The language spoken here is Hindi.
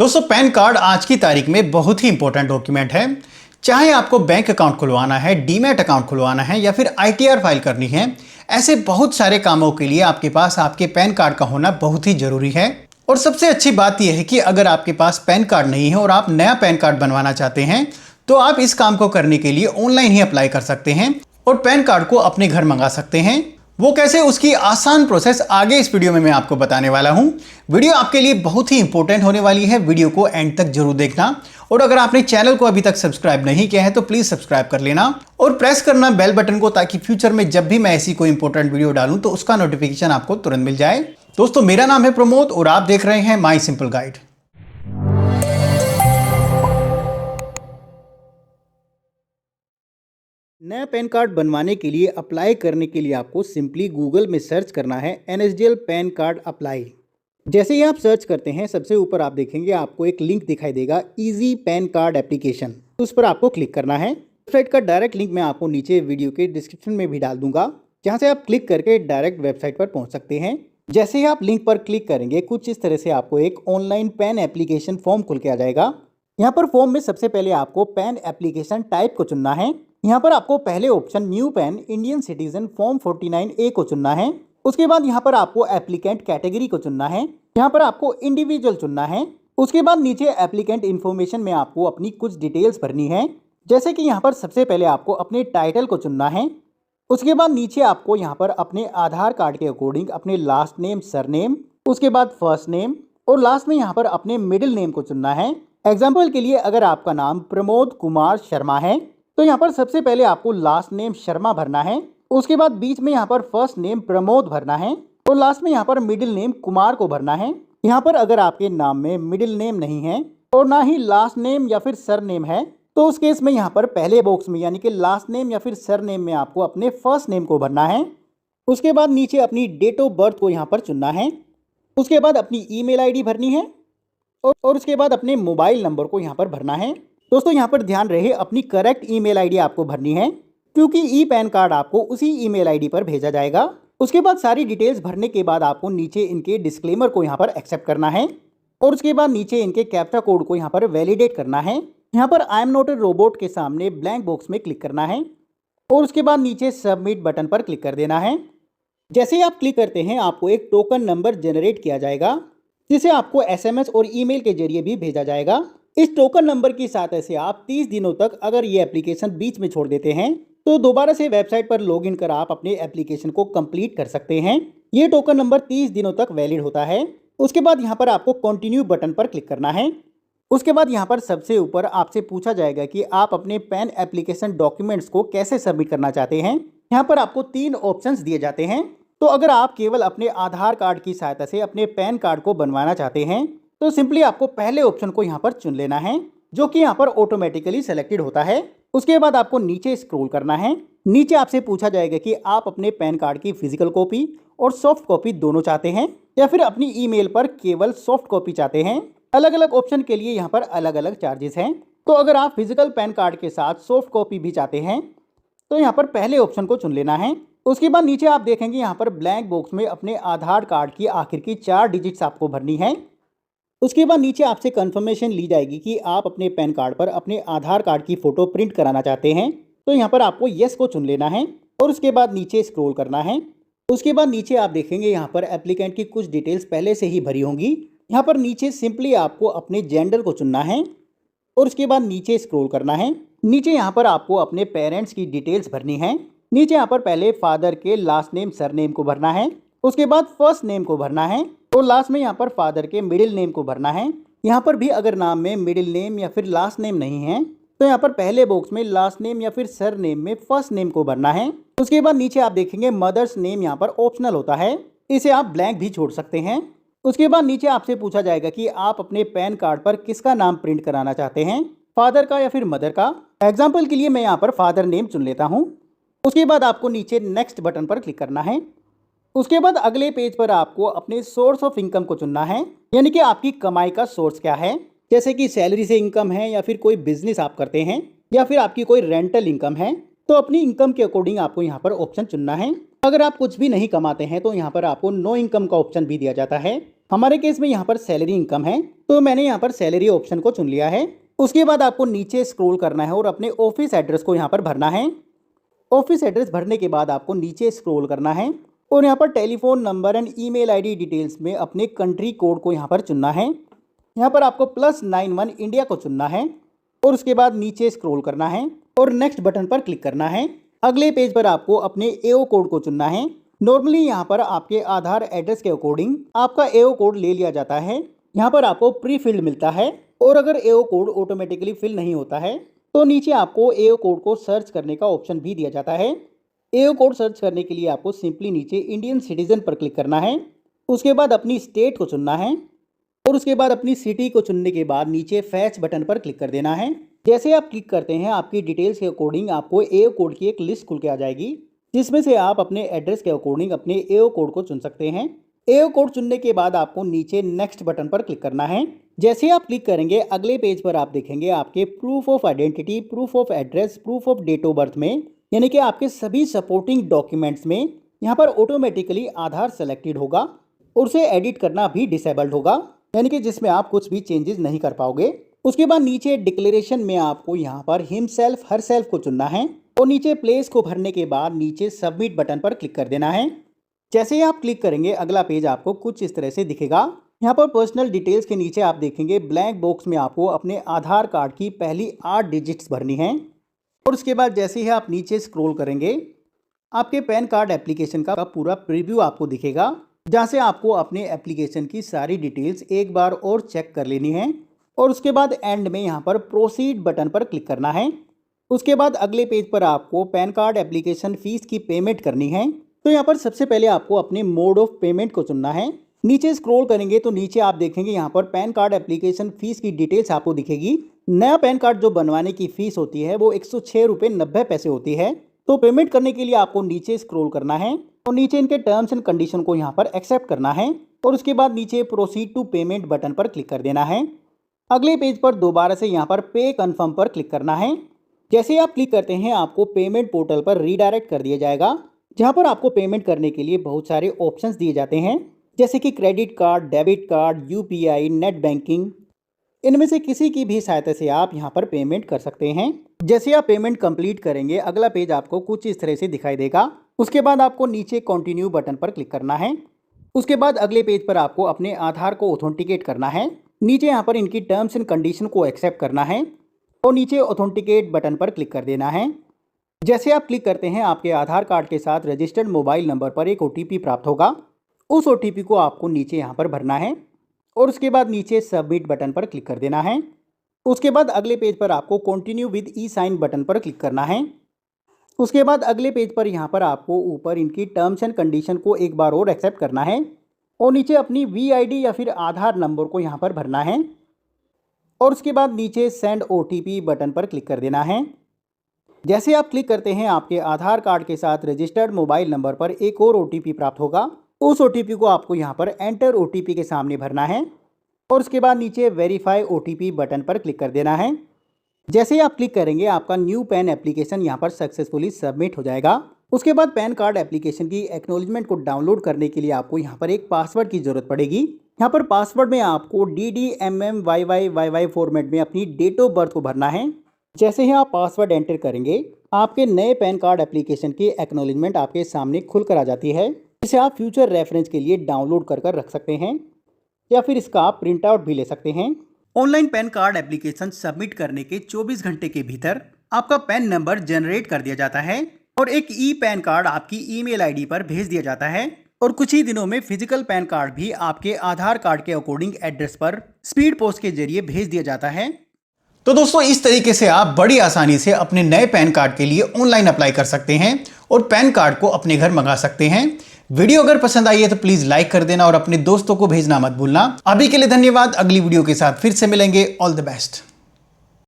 दोस्तों, पैन कार्ड आज की तारीख में बहुत ही इंपॉर्टेंट डॉक्यूमेंट है। चाहे आपको बैंक अकाउंट खुलवाना है, डीमैट अकाउंट खुलवाना है या फिर आईटीआर फाइल करनी है, ऐसे बहुत सारे कामों के लिए आपके पास आपके पैन कार्ड का होना बहुत ही जरूरी है। और सबसे अच्छी बात यह है कि अगर आपके पास पैन कार्ड नहीं है और आप नया पैन कार्ड बनवाना चाहते हैं तो आप इस काम को करने के लिए ऑनलाइन ही अप्लाई कर सकते हैं और पैन कार्ड को अपने घर मंगा सकते हैं। वो कैसे, उसकी आसान प्रोसेस आगे इस वीडियो में मैं आपको बताने वाला हूं। वीडियो आपके लिए बहुत ही इंपॉर्टेंट होने वाली है, वीडियो को एंड तक जरूर देखना। और अगर आपने चैनल को अभी तक सब्सक्राइब नहीं किया है तो प्लीज सब्सक्राइब कर लेना और प्रेस करना बेल बटन को, ताकि फ्यूचर में जब भी मैं ऐसी कोई इंपॉर्टेंट वीडियो डालूं तो उसका नोटिफिकेशन आपको तुरंत मिल जाए। दोस्तों, मेरा नाम है प्रमोद और आप देख रहे हैं माई सिंपल गाइड। नया पैन कार्ड बनवाने के लिए अप्लाई करने के लिए आपको सिंपली गूगल में सर्च करना है NSDL पैन कार्ड अप्लाई। जैसे ही आप सर्च करते हैं, सबसे ऊपर आप देखेंगे आपको एक लिंक दिखाई देगा, इजी पैन कार्ड एप्लीकेशन। उस पर आपको क्लिक करना है। वेबसाइट का डायरेक्ट लिंक मैं आपको नीचे वीडियो के डिस्क्रिप्शन में भी डाल दूंगा, जहाँ से आप क्लिक करके डायरेक्ट वेबसाइट पर पहुँच सकते हैं। जैसे ही आप लिंक पर क्लिक करेंगे, कुछ इस तरह से आपको एक ऑनलाइन पैन एप्लीकेशन फॉर्म खुल के आ जाएगा। यहाँ पर फॉर्म में सबसे पहले आपको पैन एप्लीकेशन टाइप को चुनना है। यहाँ पर आपको पहले option new pan Indian citizen form 49A को चुनना है। उसके बाद यहाँ पर आपको एप्लीकेंट कैटेगरी को चुनना है। यहाँ पर आपको इंडिविजुअल चुनना है। उसके बाद नीचे एप्लीकेंट इन्फॉर्मेशन में आपको अपनी कुछ डिटेल्स भरनी है। जैसे कि यहाँ पर सबसे पहले आपको अपने टाइटल को चुनना है। उसके बाद नीचे आपको यहाँ पर अपने आधार कार्ड के अकॉर्डिंग अपने लास्ट नेम, सरनेम, उसके बाद फर्स्ट नेम और लास्ट में यहाँ पर अपने मिडिल नेम को चुनना है। एग्जाम्पल के लिए, अगर आपका नाम प्रमोद कुमार शर्मा है तो यहाँ पर सबसे पहले आपको लास्ट नेम शर्मा भरना है। उसके बाद बीच में यहाँ पर फर्स्ट नेम प्रमोद भरना है और लास्ट में यहाँ पर मिडिल नेम कुमार को भरना है। यहाँ पर अगर आपके नाम में मिडिल नेम नहीं है और ना ही लास्ट नेम या फिर सर नेम है तो उस केस में यहाँ पर पहले बॉक्स में यानी कि लास्ट नेम या फिर सर नेम में आपको अपने फर्स्ट नेम को भरना है। उसके बाद नीचे अपनी डेट ऑफ बर्थ को यहाँ पर चुनना है। उसके बाद अपनी ईमेल आईडी भरनी है और उसके बाद अपने मोबाइल नंबर को यहाँ पर भरना है। दोस्तों, यहाँ पर ध्यान रहे, अपनी करेक्ट ईमेल आईडी आपको भरनी है, क्योंकि ई पैन कार्ड आपको उसी ईमेल आईडी पर भेजा जाएगा। उसके बाद सारी डिटेल्स भरने के बाद आपको नीचे इनके डिस्क्लेमर को यहाँ पर एक्सेप्ट करना है और उसके बाद नीचे इनके कैप्चा कोड को यहाँ पर वैलिडेट करना है। यहाँ पर I am not a robot के सामने ब्लैंक बॉक्स में क्लिक करना है और उसके बाद नीचे सबमिट बटन पर क्लिक कर देना है। जैसे ही आप क्लिक करते हैं, आपको एक टोकन नंबर जनरेट किया जाएगा, जिसे आपको SMS और ईमेल के जरिए भी भेजा जाएगा। इस टोकन नंबर की सहायता से आप 30 दिनों तक अगर ये एप्लीकेशन बीच में छोड़ देते हैं तो दोबारा से वेबसाइट पर लॉगिन कर आप अपने एप्लीकेशन को कंप्लीट कर सकते हैं। ये टोकन नंबर 30 दिनों तक वैलिड होता है। उसके बाद यहाँ पर आपको कंटिन्यू बटन पर क्लिक करना है। उसके बाद यहाँ पर सबसे ऊपर आपसे पूछा जाएगा कि आप अपने पैन एप्लीकेशन डॉक्यूमेंट्स को कैसे सबमिट करना चाहते हैं। यहाँ पर आपको 3 ऑप्शंस दिए जाते हैं। तो अगर आप केवल अपने आधार कार्ड की सहायता से अपने पैन कार्ड को बनवाना चाहते हैं तो सिंपली आपको पहले ऑप्शन को यहाँ पर चुन लेना है, जो कि यहाँ पर ऑटोमेटिकली सेलेक्टेड होता है। उसके बाद आपको नीचे स्क्रॉल करना है। नीचे आपसे पूछा जाएगा कि आप अपने पैन कार्ड की फिजिकल कॉपी और सॉफ्ट कॉपी दोनों चाहते हैं या फिर अपनी ईमेल पर केवल सॉफ्ट कॉपी चाहते हैं। अलग अलग ऑप्शन के लिए यहाँ पर अलग अलग चार्जेस हैं। तो अगर आप फिजिकल पैन कार्ड के साथ सॉफ्ट कॉपी भी चाहते हैं तो यहाँ पर पहले ऑप्शन को चुन लेना है। उसके बाद नीचे आप देखेंगे यहाँ पर ब्लैंक बॉक्स में अपने आधार कार्ड की आखिर की 4 डिजिट्स आपको भरनी है। उसके बाद नीचे आपसे कंफर्मेशन ली जाएगी कि आप अपने पैन कार्ड पर अपने आधार कार्ड की फ़ोटो प्रिंट कराना चाहते हैं। तो यहाँ पर आपको येस को चुन लेना है और उसके बाद नीचे स्क्रॉल करना है। उसके बाद नीचे आप देखेंगे यहाँ पर एप्लीकेंट की कुछ डिटेल्स पहले से ही भरी होंगी। यहाँ पर नीचे सिंपली आपको अपने जेंडर को चुनना है और उसके बाद नीचे स्क्रॉल करना है। नीचे यहाँ पर आपको अपने पेरेंट्स की डिटेल्स भरनी है। नीचे यहाँ पर पहले फादर के लास्ट नेम, सरनेम को भरना है। उसके बाद फर्स्ट नेम को भरना है और लास्ट में यहाँ पर फादर के मिडिल नेम को भरना है। यहाँ पर भी अगर नाम में मिडिल नेम या फिर लास्ट नेम नहीं है तो यहाँ पर पहले बॉक्स में लास्ट नेम या फिर सर नेम में फर्स्ट नेम को भरना है। उसके बाद नीचे आप देखेंगे मदर्स नेम यहाँ पर ऑप्शनल होता है, इसे आप ब्लैंक भी छोड़ सकते हैं। उसके बाद नीचे आपसे पूछा जाएगा कि आप अपने पैन कार्ड पर किसका नाम प्रिंट कराना चाहते हैं, फादर का या फिर मदर का। एग्जाम्पल के लिए मैं यहाँ पर फादर नेम चुन लेता हूँ। उसके बाद आपको नीचे नेक्स्ट बटन पर क्लिक करना है। उसके बाद अगले पेज पर आपको अपने सोर्स ऑफ इनकम को चुनना है, यानी कि आपकी कमाई का सोर्स क्या है। जैसे कि सैलरी से इनकम है या फिर कोई बिजनेस आप करते हैं या फिर आपकी कोई रेंटल इनकम है, तो अपनी इनकम के अकॉर्डिंग आपको यहाँ पर ऑप्शन चुनना है। अगर आप कुछ भी नहीं कमाते हैं तो यहाँ पर आपको नो इनकम का ऑप्शन भी दिया जाता है। हमारे केस में यहाँ पर सैलरी इनकम है, तो मैंने यहाँ पर सैलरी ऑप्शन को चुन लिया है। उसके बाद आपको नीचे स्क्रॉल करना है और अपने ऑफिस एड्रेस को यहाँ पर भरना है। ऑफिस एड्रेस भरने के बाद आपको नीचे स्क्रॉल करना है और यहाँ पर telephone number and email ID details में अपने कंट्री कोड को यहाँ पर चुनना है। यहाँ पर आपको +91 इंडिया को चुनना है और उसके बाद नीचे स्क्रॉल करना है और नेक्स्ट बटन पर क्लिक करना है। अगले पेज पर आपको अपने एओ कोड को चुनना है। नॉर्मली यहाँ पर आपके आधार एड्रेस के अकॉर्डिंग आपका एओ कोड ले लिया जाता है। यहाँ पर आपको प्री फिल्ड मिलता है और अगर एओ कोड ऑटोमेटिकली फिल नहीं होता है तो नीचे आपको एओ कोड को सर्च करने का ऑप्शन भी दिया जाता है। एओ कोड सर्च करने के लिए आपको सिंपली नीचे इंडियन सिटीजन पर क्लिक करना है। उसके बाद अपनी स्टेट को चुनना है और उसके बाद अपनी सिटी को चुनने के बाद नीचे फैच बटन पर क्लिक कर देना है। जैसे आप क्लिक करते हैं आपकी डिटेल्स के अकॉर्डिंग आपको एओ कोड की एक लिस्ट खुल के आ जाएगी, जिसमें से आप अपने एड्रेस के अकॉर्डिंग अपने एओ कोड को चुन सकते हैं। एओ कोड चुनने के बाद आपको नीचे नेक्स्ट बटन पर क्लिक करना है। जैसे आप क्लिक करेंगे अगले पेज पर आप देखेंगे आपके proof of identity, proof of address, proof of date of birth में यानी कि आपके सभी सपोर्टिंग डॉक्यूमेंट्स में यहाँ पर ऑटोमेटिकली आधार सेलेक्टेड होगा और उसे एडिट करना भी डिसेबल्ड होगा, यानी कि जिसमें आप कुछ भी चेंजेस नहीं कर पाओगे। उसके बाद नीचे डिक्लेरेशन में आपको यहाँ पर हिमसेल्फ हरसेल्फ को चुनना है और नीचे प्लेस को भरने के बाद नीचे सबमिट बटन पर क्लिक कर देना है। जैसे ही आप क्लिक करेंगे अगला पेज आपको कुछ इस तरह से दिखेगा। यहाँ पर पर्सनल डिटेल्स के नीचे आप देखेंगे ब्लैंक बॉक्स में आपको अपने आधार कार्ड की पहली 8 डिजिट्स भरनी है और उसके बाद जैसे ही आप नीचे स्क्रॉल करेंगे आपके पैन कार्ड एप्लीकेशन का पूरा प्रीव्यू आपको दिखेगा, जहाँ से आपको अपने एप्लीकेशन की सारी डिटेल्स एक बार और चेक कर लेनी है और उसके बाद एंड में यहाँ पर प्रोसीड बटन पर क्लिक करना है। उसके बाद अगले पेज पर आपको पैन कार्ड एप्लीकेशन फ़ीस की पेमेंट करनी है। तो यहाँ पर सबसे पहले आपको अपने मोड ऑफ पेमेंट को चुनना है। नीचे स्क्रॉल करेंगे तो नीचे आप देखेंगे यहाँ पर पैन कार्ड एप्लीकेशन फ़ीस की डिटेल्स आपको दिखेगी। नया पैन कार्ड जो बनवाने की फ़ीस होती है वो 106 रुपये 90 पैसे होती है। तो पेमेंट करने के लिए आपको नीचे स्क्रॉल करना है और नीचे इनके टर्म्स एंड कंडीशन को यहाँ पर एक्सेप्ट करना है और उसके बाद नीचे प्रोसीड टू पेमेंट बटन पर क्लिक कर देना है। अगले पेज पर दोबारा से यहाँ पर पे कन्फर्म पर क्लिक करना है। जैसे आप क्लिक करते हैं आपको पेमेंट पोर्टल पर रीडायरेक्ट कर दिया जाएगा, जहाँ पर आपको पेमेंट करने के लिए बहुत सारे ऑप्शंस दिए जाते हैं, जैसे कि credit card, debit card, UPI, net banking. इनमें से किसी की भी सहायता से आप यहाँ पर पेमेंट कर सकते हैं। जैसे आप पेमेंट कंप्लीट करेंगे अगला पेज आपको कुछ इस तरह से दिखाई देगा। उसके बाद आपको नीचे कंटिन्यू बटन पर क्लिक करना है। उसके बाद अगले पेज पर आपको अपने आधार को ऑथेंटिकेट करना है। नीचे यहाँ पर इनकी टर्म्स एंड कंडीशन को एक्सेप्ट करना है और नीचे ऑथेंटिकेट बटन पर क्लिक कर देना है। जैसे आप क्लिक करते हैं आपके आधार कार्ड के साथ रजिस्टर्ड मोबाइल नंबर पर एक OTP प्राप्त होगा। उस OTP को आपको नीचे यहाँ पर भरना है और उसके बाद नीचे सबमिट बटन पर क्लिक कर देना है। उसके बाद अगले पेज पर आपको कंटिन्यू विद ई-साइन बटन पर क्लिक करना है। उसके बाद अगले पेज पर यहाँ पर आपको ऊपर इनकी टर्म्स एंड कंडीशन को एक बार और एक्सेप्ट करना है और नीचे अपनी VID या फिर आधार नंबर को यहाँ पर भरना है और उसके बाद नीचे सेंड OTP बटन पर क्लिक कर देना है। जैसे आप क्लिक करते हैं आपके आधार कार्ड के साथ रजिस्टर्ड मोबाइल नंबर पर एक और OTP प्राप्त होगा। उस OTP को आपको यहाँ पर एंटर OTP के सामने भरना है और उसके बाद नीचे वेरीफाई OTP बटन पर क्लिक कर देना है। जैसे ही आप क्लिक करेंगे आपका न्यू पैन एप्लीकेशन यहाँ पर सक्सेसफुली सबमिट हो जाएगा। उसके बाद पैन कार्ड एप्लीकेशन की एक्नॉलेजमेंट को डाउनलोड करने के लिए आपको यहाँ पर एक पासवर्ड की ज़रूरत पड़ेगी। यहाँ पर पासवर्ड में आपको DDMMYYYY फॉर्मेट में अपनी डेट ऑफ बर्थ को भरना है। जैसे ही आप पासवर्ड एंटर करेंगे आपके नए पैन कार्ड एप्लीकेशन की एक्नॉलेजमेंट आपके सामने खुल कर आ जाती है। इसे आप फ्यूचर रेफरेंस के लिए डाउनलोड कर रख सकते हैं या फिर इसका आप प्रिंट आउट भी ले सकते हैं। Online pan card application submit करने के 24 घंटे के भीतर आपका पैन नंबर जनरेट कर दिया जाता है और एक पैन कार्ड आपकी ईमेल आईडी पर भेज दिया जाता है और कुछ ही दिनों में फिजिकल पैन कार्ड भी आपके आधार कार्ड के अकॉर्डिंग एड्रेस पर स्पीड पोस्ट के जरिए भेज दिया जाता है। तो दोस्तों इस तरीके से आप बड़ी आसानी से अपने नए पैन कार्ड के लिए ऑनलाइन अप्लाई कर सकते हैं और पैन कार्ड को अपने घर मंगा सकते हैं। वीडियो अगर पसंद आई है तो प्लीज लाइक कर देना और अपने दोस्तों को भेजना मत भूलना। अभी के लिए धन्यवाद। अगली वीडियो के साथ फिर से मिलेंगे। All the best.